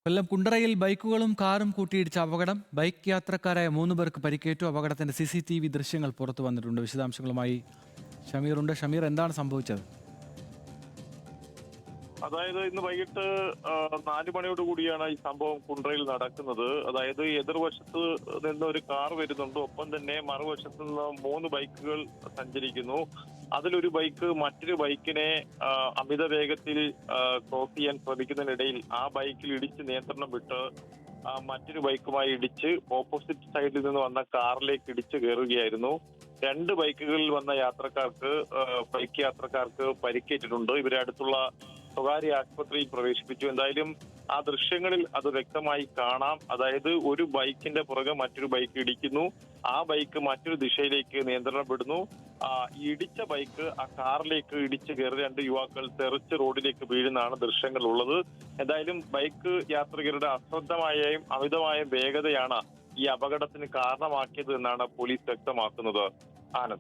കൊല്ലം കുണ്ടറയിൽ ബൈക്കുകളും കാറും കൂട്ടിയിടിച്ച അപകടം. ബൈക്ക് യാത്രക്കാരായ 3 പേർക്ക് പരിക്കേറ്റു. അപകടത്തിന്റെ CCTV ദൃശ്യങ്ങൾ പുറത്തു വന്നിട്ടുണ്ട്. വിശദാംശങ്ങളുമായി ഷമീറുണ്ട്. ഷമീർ, എന്താണ് സംഭവിച്ചത്? അതായത് ഇന്ന് വൈകിട്ട് 4 മണിയോട് കൂടിയാണ് ഈ സംഭവം കുണ്ട്രയിൽ നടക്കുന്നത്. അതായത് എതിർവശത്ത് നിന്ന് ഒരു കാർ വരുന്നുണ്ട്, ഒപ്പം തന്നെ മറുവശത്ത് നിന്ന് 3 ബൈക്കുകൾ സഞ്ചരിക്കുന്നു. അതിലൊരു ബൈക്ക് മറ്റൊരു ബൈക്കിനെ അമിത വേഗത്തിൽ ക്രോസ് ചെയ്യാൻ ശ്രമിക്കുന്നതിനിടയിൽ ആ ബൈക്കിൽ ഇടിച്ച് നിയന്ത്രണം വിട്ട് മറ്റൊരു ബൈക്കുമായി ഇടിച്ച് ഓപ്പോസിറ്റ് സൈഡിൽ നിന്ന് വന്ന കാറിലേക്ക് ഇടിച്ചു കയറുകയായിരുന്നു. 2 ബൈക്കുകളിൽ വന്ന ബൈക്ക് യാത്രക്കാർക്ക് പരിക്കേറ്റിട്ടുണ്ട്. ഇവരെ അടുത്തുള്ള സ്വകാര്യ ആശുപത്രിയിൽ പ്രവേശിപ്പിച്ചു. എന്തായാലും ആ ദൃശ്യങ്ങളിൽ അത് വ്യക്തമായി കാണാം. അതായത് ഒരു ബൈക്കിന്റെ പുറകെ മറ്റൊരു ബൈക്ക് ഇടിക്കുന്നു, ആ ബൈക്ക് മറ്റൊരു ദിശയിലേക്ക് നിയന്ത്രണം വിടുന്നു. ഇടിച്ച ബൈക്ക് ആ കാറിലേക്ക് ഇടിച്ചു കയറി 2 യുവാക്കൾ തെറിച്ച് റോഡിലേക്ക് വീഴുന്നതാണ് ദൃശ്യങ്ങൾ ഉള്ളത്. എന്തായാലും ബൈക്ക് യാത്രികരുടെ അശ്രദ്ധമായും അമിതമായ വേഗതയാണ് ഈ അപകടത്തിന് കാരണമാക്കിയത് എന്നാണ് പോലീസ് വ്യക്തമാക്കുന്നത്. ആനന്ദ്.